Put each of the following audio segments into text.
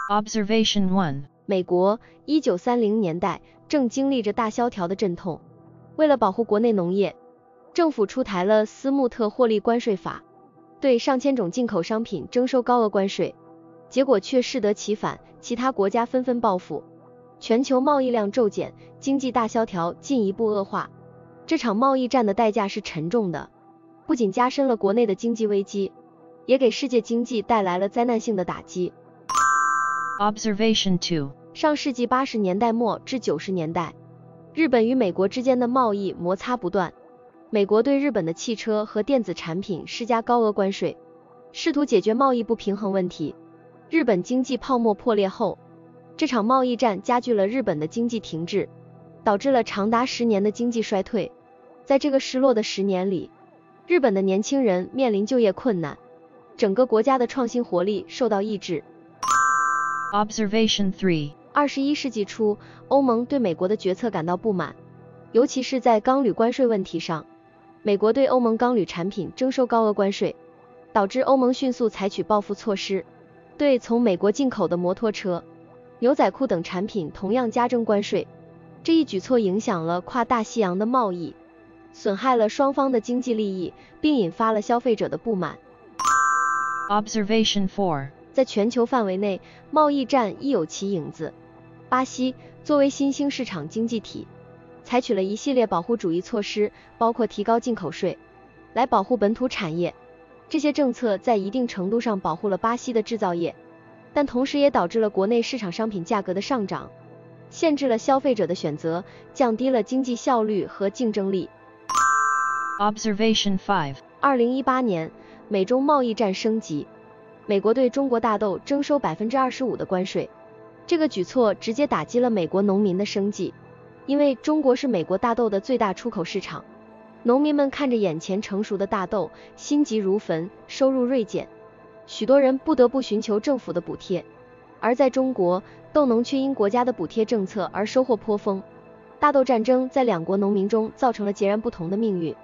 Observation 1. 美国1930年代正经历着大萧条的阵痛，为了保护国内农业，政府出台了斯穆特获利关税法，对上千种进口商品征收高额关税，结果却适得其反，其他国家纷纷报复，全球贸易量骤减，经济大萧条进一步恶化。这场贸易战的代价是沉重的，不仅加深了国内的经济危机，也给世界经济带来了灾难性的打击。Observation 2. 上世纪80年代末至90年代，日本与美国之间的贸易摩擦不断，美国对日本的汽车和电子产品施加高额关税，试图解决贸易不平衡问题。日本经济泡沫破裂后，这场贸易战加剧了日本的经济停滞，导致了长达10年的经济衰退。在这个失落的10年里，日本的年轻人面临就业困难，整个国家的创新活力受到抑制。Observation 3. 21世纪初，欧盟对美国的决策感到不满，尤其是在钢铝关税问题上，美国对欧盟钢铝产品征收高额关税，导致欧盟迅速采取报复措施，对从美国进口的摩托车、牛仔裤等产品同样加征关税。这一举措影响了跨大西洋的贸易，损害了双方的经济利益，并引发了消费者的不满。Observation 4. 在全球范围内，贸易战亦有其影子。巴西作为新兴市场经济体，采取了一系列保护主义措施，包括提高进口税，来保护本土产业。这些政策在一定程度上保护了巴西的制造业，但同时也导致了国内市场商品价格的上涨，限制了消费者的选择，降低了经济效率和竞争力。Observation 5. 2018年，美中贸易战升级，美国对中国大豆征收25%的关税，这个举措直接打击了美国农民的生计，因为中国是美国大豆的最大出口市场，农民们看着眼前成熟的大豆，心急如焚，收入锐减，许多人不得不寻求政府的补贴，而在中国，豆农却因国家的补贴政策而收获颇丰。大豆战争在两国农民中造成了截然不同的命运。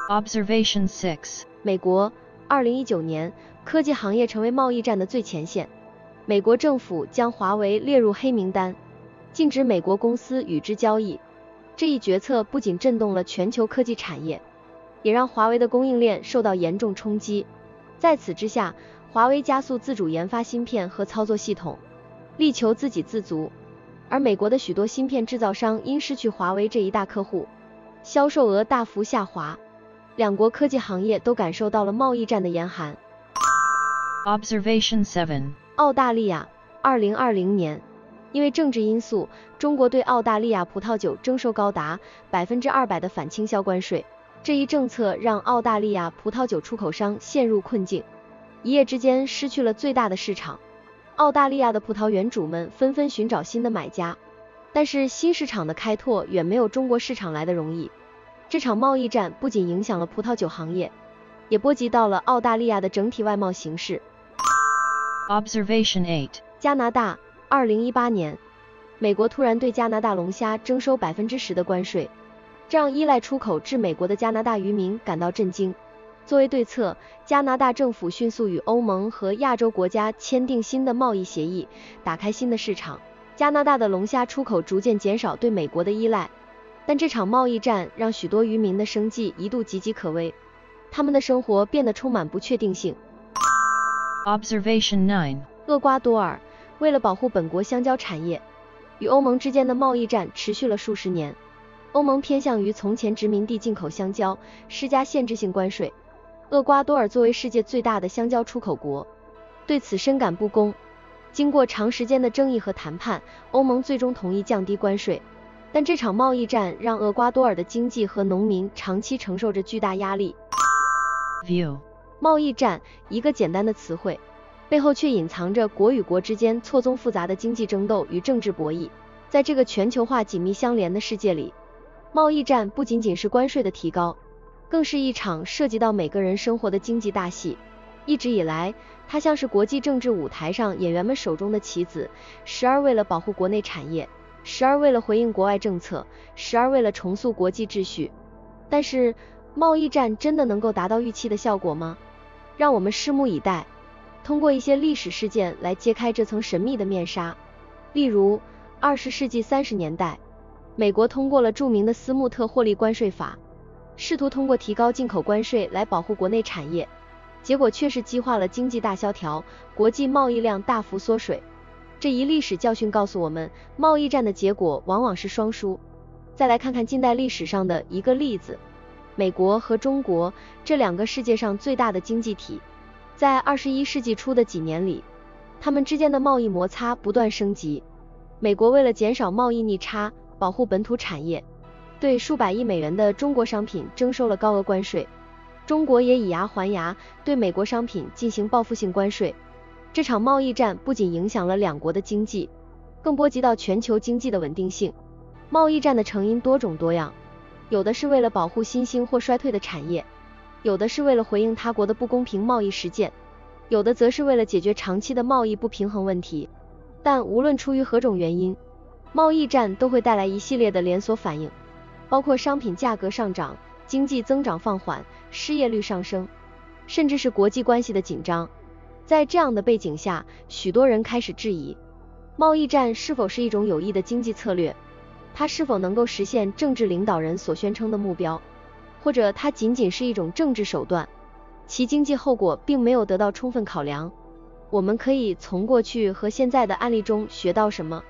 Observation 6. 美国2019年，科技行业成为贸易战的最前线。美国政府将华为列入黑名单，禁止美国公司与之交易。这一决策不仅震动了全球科技产业，也让华为的供应链受到严重冲击。在此之下，华为加速自主研发芯片和操作系统，力求自给自足。而美国的许多芯片制造商因失去华为这一大客户，销售额大幅下滑。两国科技行业都感受到了贸易战的严寒。Observation 7. 澳大利亚2020年，因为政治因素，中国对澳大利亚葡萄酒征收高达200%的反倾销关税。这一政策让澳大利亚葡萄酒出口商陷入困境，一夜之间失去了最大的市场。澳大利亚的葡萄园主们纷纷寻找新的买家，但是新市场的开拓远没有中国市场来的容易。这场贸易战不仅影响了葡萄酒行业，也波及到了澳大利亚的整体外贸形势。Observation 8. 加拿大2018年，美国突然对加拿大龙虾征收10%的关税，这让依赖出口至美国的加拿大渔民感到震惊。作为对策，加拿大政府迅速与欧盟和亚洲国家签订新的贸易协议，打开新的市场。加拿大的龙虾出口逐渐减少对美国的依赖，但这场贸易战让许多渔民的生计一度岌岌可危，他们的生活变得充满不确定性。Observation 9. 厄瓜多尔为了保护本国香蕉产业，与欧盟之间的贸易战持续了数十年。欧盟偏向于从前殖民地进口香蕉，施加限制性关税。厄瓜多尔作为世界最大的香蕉出口国，对此深感不公。经过长时间的争议和谈判，欧盟最终同意降低关税。但这场贸易战让厄瓜多尔的经济和农民长期承受着巨大压力。View. 贸易战，一个简单的词汇，背后却隐藏着国与国之间错综复杂的经济争斗与政治博弈。在这个全球化紧密相连的世界里，贸易战不仅仅是关税的提高，更是一场涉及到每个人生活的经济大戏。一直以来，它像是国际政治舞台上演员们手中的棋子，时而为了保护国内产业，时而为了回应国外政策，时而为了重塑国际秩序。但是，贸易战真的能够达到预期的效果吗？让我们拭目以待，通过一些历史事件来揭开这层神秘的面纱。例如，20世纪30年代，美国通过了著名的斯穆特获利关税法，试图通过提高进口关税来保护国内产业，结果却是激化了经济大萧条，国际贸易量大幅缩水。这一历史教训告诉我们，贸易战的结果往往是双输。再来看看近代历史上的一个例子，美国和中国这两个世界上最大的经济体，在21世纪初的几年里，他们之间的贸易摩擦不断升级。美国为了减少贸易逆差，保护本土产业，对数百亿美元的中国商品征收了高额关税，中国也以牙还牙，对美国商品进行报复性关税。这场贸易战不仅影响了两国的经济，更波及到全球经济的稳定性。贸易战的成因多种多样，有的是为了保护新兴或衰退的产业，有的是为了回应他国的不公平贸易实践，有的则是为了解决长期的贸易不平衡问题。但无论出于何种原因，贸易战都会带来一系列的连锁反应，包括商品价格上涨、经济增长放缓、失业率上升，甚至是国际关系的紧张。在这样的背景下，许多人开始质疑，贸易战是否是一种有益的经济策略，它是否能够实现政治领导人所宣称的目标，或者它仅仅是一种政治手段，其经济后果并没有得到充分考量。我们可以从过去和现在的案例中学到什么？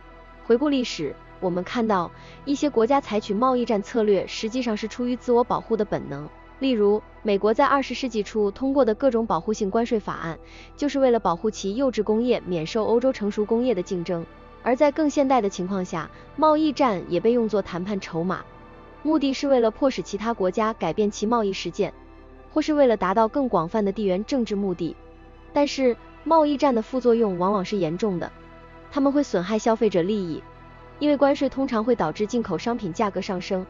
回顾历史，我们看到一些国家采取贸易战策略实际上是出于自我保护的本能。例如，美国在20世纪初通过的各种保护性关税法案，就是为了保护其幼稚工业免受欧洲成熟工业的竞争。而在更现代的情况下，贸易战也被用作谈判筹码，目的是为了迫使其他国家改变其贸易实践，或是为了达到更广泛的地缘政治目的。但是，贸易战的副作用往往是严重的，它们会损害消费者利益，因为关税通常会导致进口商品价格上升，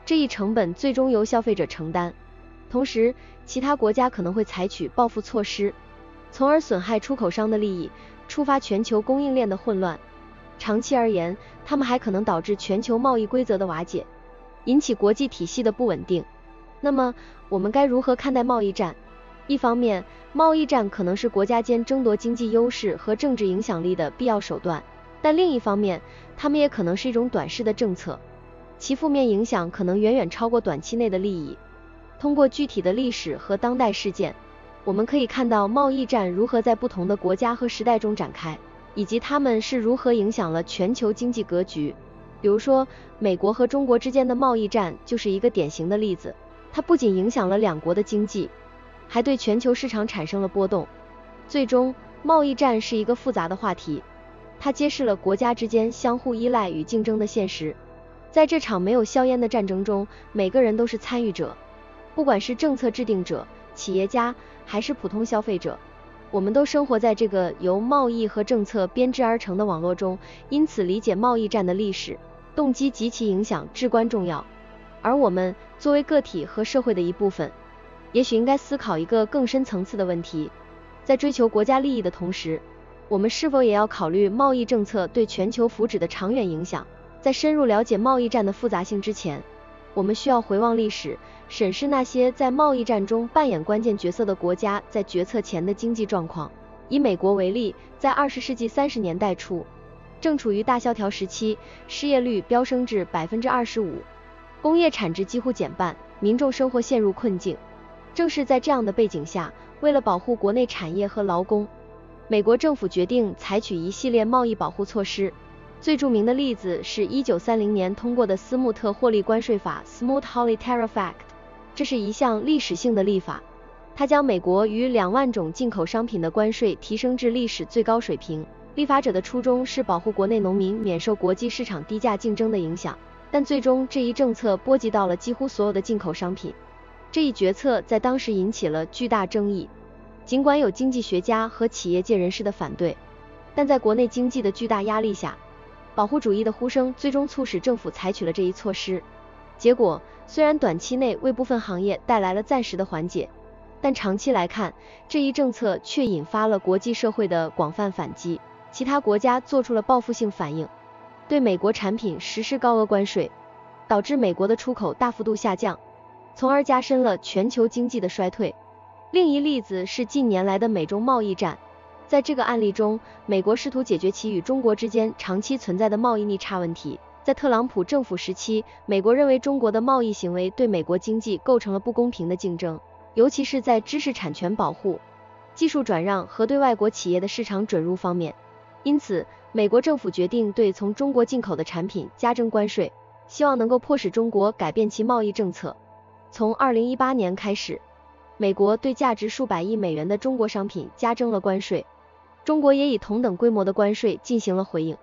这一成本最终由消费者承担。同时，其他国家可能会采取报复措施，从而损害出口商的利益，触发全球供应链的混乱。长期而言，它们还可能导致全球贸易规则的瓦解，引起国际体系的不稳定。那么，我们该如何看待贸易战？一方面，贸易战可能是国家间争夺经济优势和政治影响力的必要手段，但另一方面，它们也可能是一种短视的政策，其负面影响可能远远超过短期内的利益。通过具体的历史和当代事件，我们可以看到贸易战如何在不同的国家和时代中展开，以及它们是如何影响了全球经济格局。比如说，美国和中国之间的贸易战就是一个典型的例子，它不仅影响了两国的经济，还对全球市场产生了波动。最终，贸易战是一个复杂的话题，它揭示了国家之间相互依赖与竞争的现实。在这场没有硝烟的战争中，每个人都是参与者，不管是政策制定者、企业家还是普通消费者，我们都生活在这个由贸易和政策编织而成的网络中，因此理解贸易战的历史、动机及其影响至关重要。而我们作为个体和社会的一部分，也许应该思考一个更深层次的问题，在追求国家利益的同时，我们是否也要考虑贸易政策对全球福祉的长远影响？在深入了解贸易战的复杂性之前，我们需要回望历史，审视那些在贸易战中扮演关键角色的国家在决策前的经济状况。以美国为例，在20世纪30年代初，正处于大萧条时期，失业率飙升至 25%， 工业产值几乎减半，民众生活陷入困境。正是在这样的背景下，为了保护国内产业和劳工，美国政府决定采取一系列贸易保护措施。最著名的例子是1930年通过的斯穆特获利关税法 Smoot-Hawley Tariff Act， 这是一项历史性的立法，它将美国逾2万种进口商品的关税提升至历史最高水平。立法者的初衷是保护国内农民免受国际市场低价竞争的影响，但最终这一政策波及到了几乎所有的进口商品。这一决策在当时引起了巨大争议，尽管有经济学家和企业界人士的反对，但在国内经济的巨大压力下，保护主义的呼声最终促使政府采取了这一措施。结果，虽然短期内为部分行业带来了暂时的缓解，但长期来看，这一政策却引发了国际社会的广泛反击。其他国家做出了报复性反应，对美国产品实施高额关税，导致美国的出口大幅度下降，从而加深了全球经济的衰退。另一例子是近年来的美中贸易战。在这个案例中，美国试图解决其与中国之间长期存在的贸易逆差问题。在特朗普政府时期，美国认为中国的贸易行为对美国经济构成了不公平的竞争，尤其是在知识产权保护、技术转让和对外国企业的市场准入方面。因此，美国政府决定对从中国进口的产品加征关税，希望能够迫使中国改变其贸易政策。从2018年开始，美国对价值数百亿美元的中国商品加征了关税，中国也以同等规模的关税进行了回应。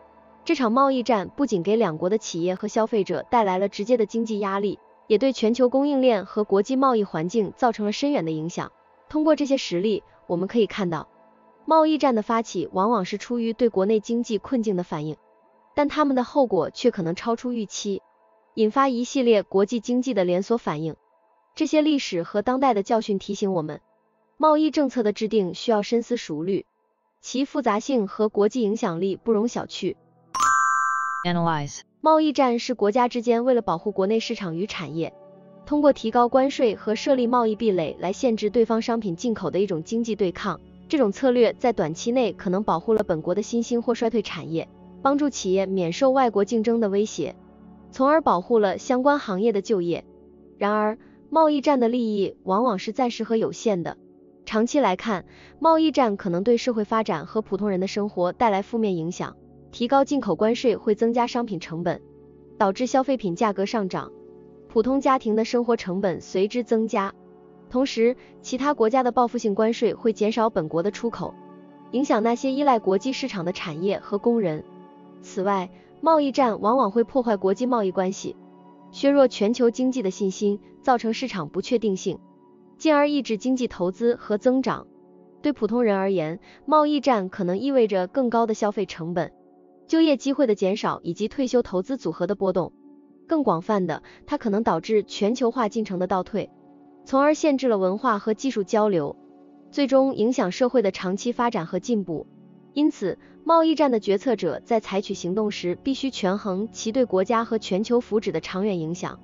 这场贸易战不仅给两国的企业和消费者带来了直接的经济压力，也对全球供应链和国际贸易环境造成了深远的影响。通过这些实例，我们可以看到，贸易战的发起往往是出于对国内经济困境的反应，但它们的后果却可能超出预期，引发一系列国际经济的连锁反应。这些历史和当代的教训提醒我们，贸易政策的制定需要深思熟虑，其复杂性和国际影响力不容小觑。Analyze. 贸易战是国家之间为了保护国内市场与产业，通过提高关税和设立贸易壁垒来限制对方商品进口的一种经济对抗。这种策略在短期内可能保护了本国的新兴或衰退产业，帮助企业免受外国竞争的威胁，从而保护了相关行业的就业。然而，贸易战的利益往往是暂时和有限的，长期来看，贸易战可能对社会发展和普通人的生活带来负面影响。提高进口关税会增加商品成本，导致消费品价格上涨，普通家庭的生活成本随之增加。同时，其他国家的报复性关税会减少本国的出口，影响那些依赖国际市场的产业和工人。此外，贸易战往往会破坏国际贸易关系，削弱全球经济的信心，造成市场不确定性，进而抑制经济投资和增长。对普通人而言，贸易战可能意味着更高的消费成本、就业机会的减少以及退休投资组合的波动。更广泛的，它可能导致全球化进程的倒退，从而限制了文化和技术交流，最终影响社会的长期发展和进步。因此，贸易战的决策者在采取行动时必须权衡其对国家和全球福祉的长远影响。